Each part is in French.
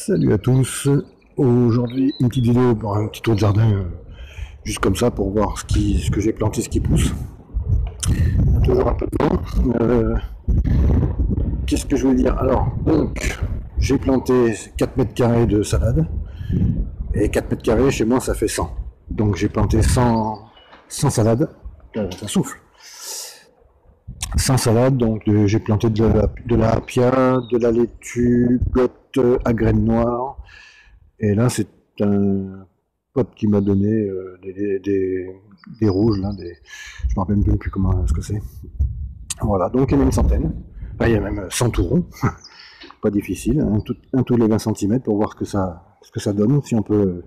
Salut à tous. Aujourd'hui, une petite vidéo pour un petit tour de jardin, juste comme ça pour voir ce que j'ai planté, ce qui pousse. Toujours un peu de temps. Qu'est-ce que je voulais dire? Alors, donc, j'ai planté 4 mètres carrés de salade. Et 4 mètres carrés, chez moi, ça fait 100. Donc, j'ai planté 100 salades. Ça souffle. 100 salades, donc j'ai planté de la apia, de la laitue, gotte à graines noires. Et là, c'est un pote qui m'a donné des rouges, là, je ne me rappelle même plus comment ce que c'est. Voilà, donc il y en a une centaine. Enfin, il y a même 100 tout rond. Pas difficile, un tous les 20 cm pour voir ce que ça donne, si on peut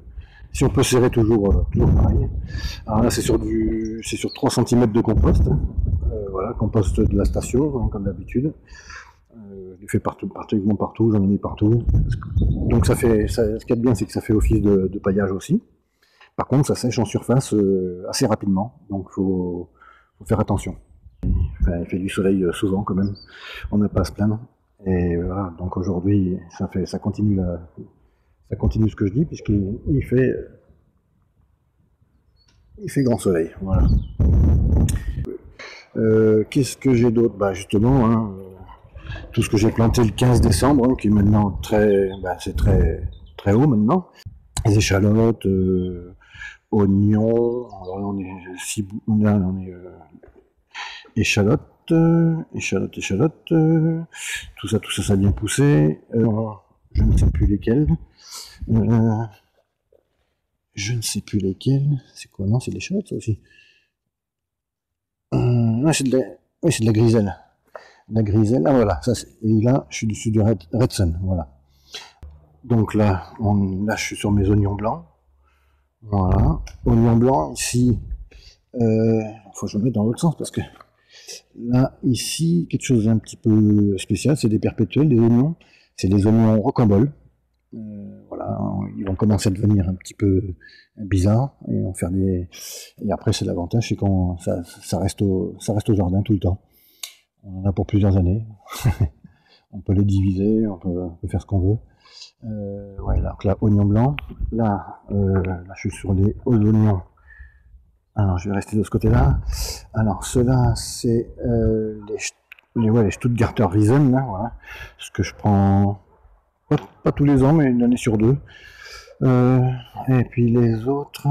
serrer toujours pareil. Alors là, c'est sur 3 cm de compost. Voilà, compost de la station, hein, comme d'habitude. Je l'ai fait pratiquement partout, j'en ai mis partout. Donc ce qu'il y a de bien, c'est que ça fait office de paillage aussi. Par contre, ça sèche en surface assez rapidement, donc faut faire attention. Enfin, il fait du soleil souvent quand même, on n'a pas à se plaindre. Et voilà, donc aujourd'hui, ça continue ce que je dis, puisqu'il fait grand soleil. Voilà. Qu'est-ce que j'ai d'autre? Bah justement, hein, tout ce que j'ai planté le 15 décembre, hein, qui est maintenant c'est très haut maintenant. Les échalotes, oignons, alors là on est échalotes, tout ça ça a bien poussé. Je ne sais plus lesquels. C'est quoi? Non, c'est de l'échalote ça aussi. Non, c'est de la griselle. La griselle, ah voilà, et là, je suis dessus du Red Sun, voilà. Donc là, je suis sur mes oignons blancs. Voilà. Oignons blancs, ici, faut que je me mette dans l'autre sens parce que là, ici, quelque chose d'un petit peu spécial, c'est des perpétuels, des oignons. C'est des oignons rocambole. Voilà, ils vont commencer à devenir un petit peu bizarres et et après, c'est l'avantage, c'est quand ça reste au jardin tout le temps. On en a pour plusieurs années. On peut les diviser, on peut faire ce qu'on veut. Ouais, donc là, oignon blanc. Là, je suis sur les oignons. Alors, je vais rester de ce côté-là. Alors, ceux-là, c'est les Stuttgarter Riesen, là, voilà. Ce que je prends pas tous les ans, mais une année sur deux. Et puis les autres,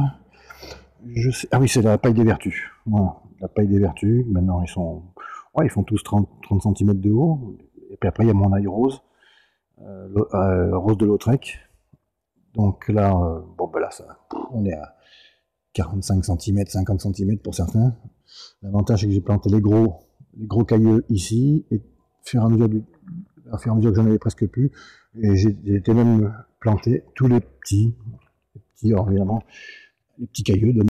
ah oui, c'est la paille des vertus. Voilà, la paille des vertus. Maintenant, ils font tous 30 cm de haut. Et puis après, il y a mon ail rose. Rose de Lautrec. Donc là, là, on est à 45 cm, 50 cm pour certains. L'avantage, c'est que j'ai planté les gros cailleux ici, et au fur et à mesure que j'en avais presque plus, et j'ai été même planté tous les petits, alors évidemment, les petits cailleux donnent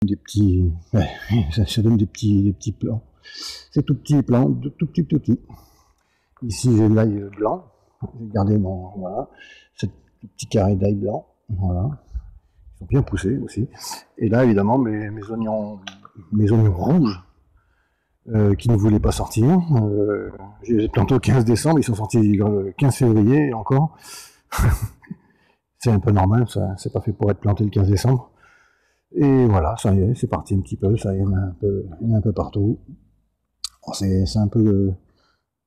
des petits, ouais, ça donne des petits plants. C'est tout petit plants, tout petit. Ici, j'ai l'ail blanc. J'ai gardé voilà, ce petit carré d'ail blanc. Voilà. Ils sont bien poussés aussi. Et là, évidemment, mes oignons rouges, qui ne voulaient pas sortir. J'ai planté au 15 décembre, ils sont sortis le 15 février encore. C'est un peu normal, ça, c'est pas fait pour être planté le 15 décembre. Et voilà, ça y est, c'est parti un petit peu, ça y est, il y en a un peu partout. C'est un peu...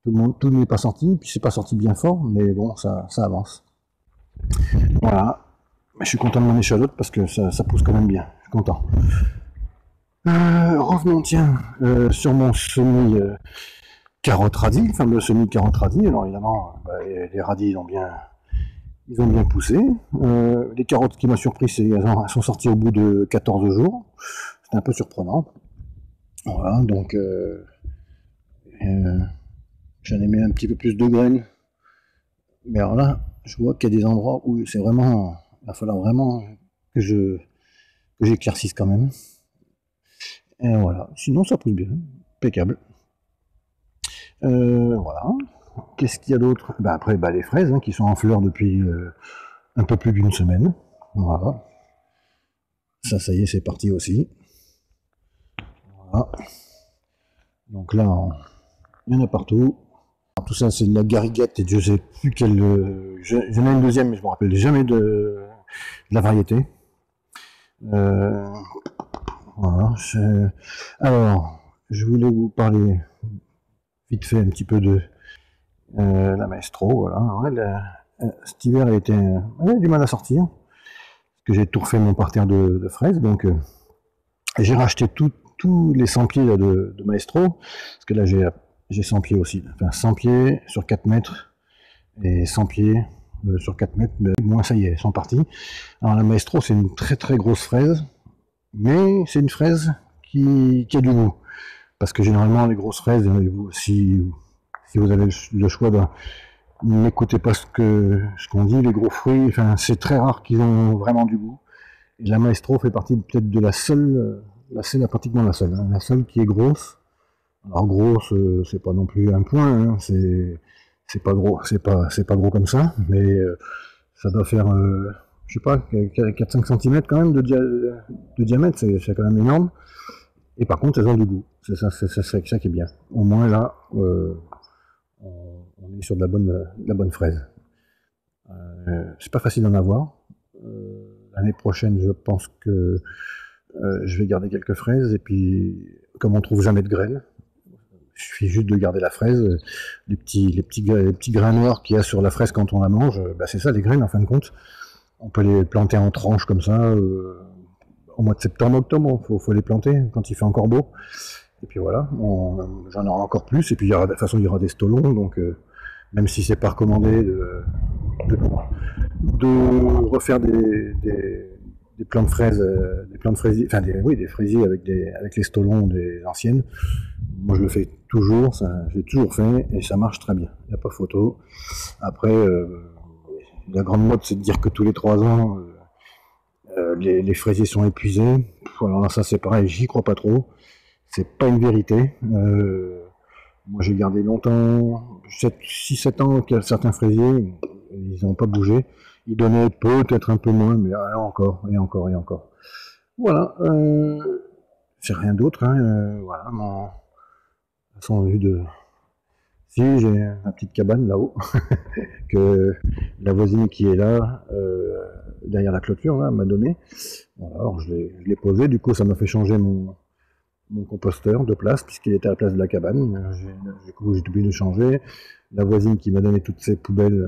tout n'est pas sorti, puis c'est pas sorti bien fort, mais bon, ça avance. Voilà. Je suis content de mon échalote parce que ça pousse quand même bien. Je suis content. Revenons, tiens, sur mon semis carotte radis, le fameux semis carotte radis. Alors évidemment, les radis, ils ont bien poussé. Les carottes qui m'ont surpris, elles sont sorties au bout de 14 jours. C'était un peu surprenant. Voilà, donc j'en ai mis un petit peu plus de graines. Mais alors là, je vois qu'il y a des endroits où c'est vraiment... Il va falloir vraiment que j'éclaircisse quand même. Et voilà. Sinon, ça pousse bien. Impeccable. Voilà. Qu'est-ce qu'il y a d'autre? Après, les fraises, hein, qui sont en fleurs depuis un peu plus d'une semaine. Voilà. Ça y est, c'est parti aussi. Voilà. Donc là, il y en a partout. Alors, tout ça, c'est de la gariguette et je sais plus quelle. J'en ai une deuxième, mais je me rappelle jamais de la variété. Voilà. Alors, je voulais vous parler vite fait un petit peu de la Maestro. Voilà. Cet hiver, elle a du mal à sortir. Parce que j'ai tout refait mon parterre de fraises. Donc, j'ai racheté tous les 100 pieds là, de Maestro. Parce que là, j'ai 100 pieds aussi. Enfin, 100 pieds sur 4 mètres. Et 100 pieds sur 4 mètres. Mais moi, ça y est, elles sont parties. Alors, la Maestro, c'est une très très grosse fraise. Mais c'est une fraise qui a du goût. Parce que généralement, les grosses fraises, si vous avez le choix, n'écoutez pas ce qu'on dit, les gros fruits, enfin, c'est très rare qu'ils ont vraiment du goût. Et la Maestro fait partie peut-être de la seule, pratiquement la seule, hein, la seule qui est grosse. Alors grosse, c'est pas non plus un point, hein, c'est pas gros, c'est pas gros comme ça, mais ça doit faire, je sais pas, 4-5 cm quand même de diamètre, c'est quand même énorme. Et par contre, elles ont du goût. C'est ça qui est bien. Au moins là, on est sur de la bonne fraise. C'est pas facile d'en avoir. L'année prochaine, je pense que je vais garder quelques fraises. Et puis, comme on trouve jamais de graines, il suffit juste de garder la fraise. Les petits grains noirs qu'il y a sur la fraise quand on la mange, bah c'est ça les graines en fin de compte. On peut les planter en tranches comme ça. Au mois de septembre, octobre, faut les planter quand il fait encore beau. Et puis voilà, j'en aurai encore plus. Et puis de toute façon, il y aura des stolons. Donc même si c'est pas recommandé de refaire des plants de fraises, des plants de fraisiers, enfin des fraisiers avec les stolons des anciennes. Moi, je le fais toujours, j'ai toujours fait et ça marche très bien. Il n'y a pas photo. Après, la grande mode, c'est de dire que tous les 3 ans, les fraisiers sont épuisés. Alors là, ça c'est pareil, j'y crois pas trop. C'est pas une vérité. Moi j'ai gardé longtemps, 6-7 ans, certains fraisiers, ils n'ont pas bougé. Ils donnaient peut-être un peu moins, mais encore, et encore, et encore. Voilà, c'est rien d'autre. Hein, voilà, façon vue de. Si, j'ai ma petite cabane là-haut, que la voisine qui est là, derrière la clôture, là, m'a donné. Voilà, alors je l'ai posé, du coup ça m'a fait changer mon composteur de place, puisqu'il était à la place de la cabane. Du coup, j'ai obligé de changer. La voisine qui m'a donné toutes ces poubelles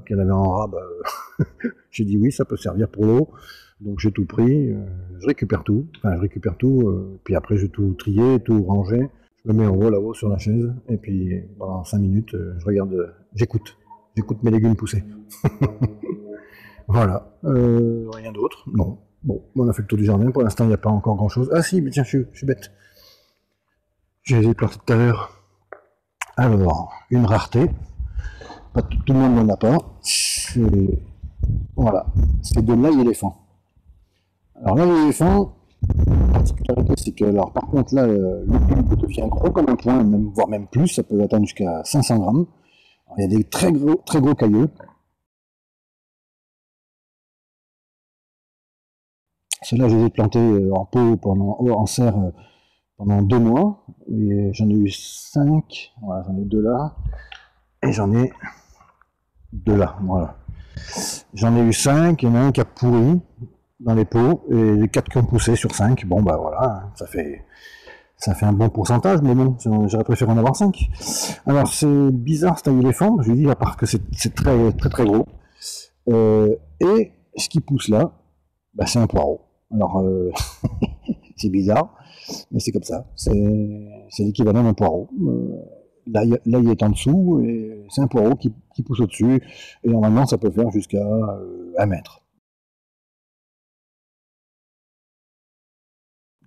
qu'elle avait en rab, j'ai dit oui, ça peut servir pour l'eau. Donc j'ai tout pris, je récupère tout. Enfin, je récupère tout, puis après je vais tout trier, tout ranger. Je me mets en haut là-haut sur la chaise, et puis pendant 5 minutes, je regarde, j'écoute mes légumes pousser. Voilà, rien d'autre, non. Bon, on a fait le tour du jardin, pour l'instant il n'y a pas encore grand chose. Ah si, mais tiens, je suis bête. Je les ai plantés tout à l'heure. Alors, une rareté. Pas tout le monde n'en a pas. Voilà, c'est de l'ail éléphant. Alors l'ail éléphant, la particularité c'est que, alors par contre là, le bulbe devient gros comme un poing, voire même plus, ça peut atteindre jusqu'à 500 grammes. Alors, il y a des très gros cailleux. Ceux-là, je les ai plantés en pot en serre pendant 2 mois. Et j'en ai eu 5. Voilà, j'en ai 2 là. Et j'en ai 2 là. Voilà. J'en ai eu 5. Il y en a un qui a pourri dans les pots. Et les 4 qui ont poussé sur 5. Bon, bah voilà. Ça fait un bon pourcentage. Mais bon, j'aurais préféré en avoir 5. Alors, c'est bizarre cet éléphant. Je lui dis, à part que c'est très, très, très gros. Et ce qui pousse là, bah, c'est un poireau. Alors, c'est bizarre, mais c'est comme ça. C'est l'équivalent d'un poireau. L'ail est en dessous, et c'est un poireau qui pousse au-dessus. Et normalement, ça peut faire jusqu'à 1 mètre.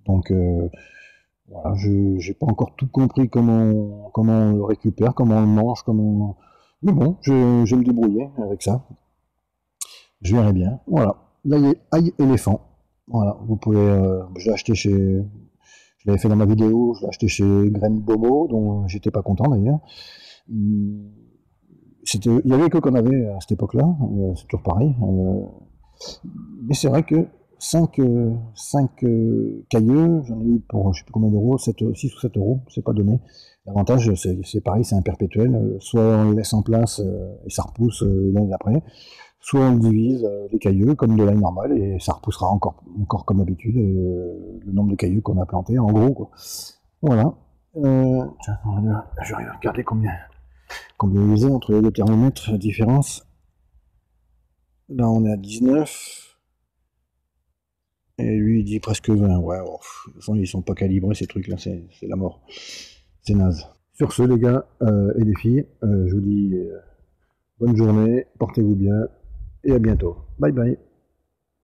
Donc, voilà, je n'ai pas encore tout compris comment on le récupère, comment on le mange, Mais bon, je vais me débrouiller avec ça. Je verrai bien. Voilà. L'ail éléphant. Voilà, vous pouvez. Je l'ai acheté je l'avais fait dans ma vidéo, je l'ai acheté chez Graines Bomo, dont j'étais pas content d'ailleurs. Il y avait que qu'on avait à cette époque-là, c'est toujours pareil. Mais c'est vrai que 5 cailleux, j'en ai eu pour je sais plus combien d'euros, 6 ou 7 euros, c'est pas donné. L'avantage, c'est pareil, c'est un perpétuel, soit on le laisse en place et ça repousse l'année d'après, soit on le divise, les cailleux, comme de l'année normale, et ça repoussera encore comme d'habitude, le nombre de cailleux qu'on a plantés, en gros, quoi. Voilà. Tiens, je vais regarder combien il faisait entre les deux thermomètres, la différence. Là, on est à 19. Et lui, il dit presque 20. Ouais, oh, de toute façon, ils sont pas calibrés, ces trucs-là, c'est la mort. C'est naze. Sur ce, les gars et les filles, je vous dis bonne journée, portez-vous bien, et à bientôt. Bye bye.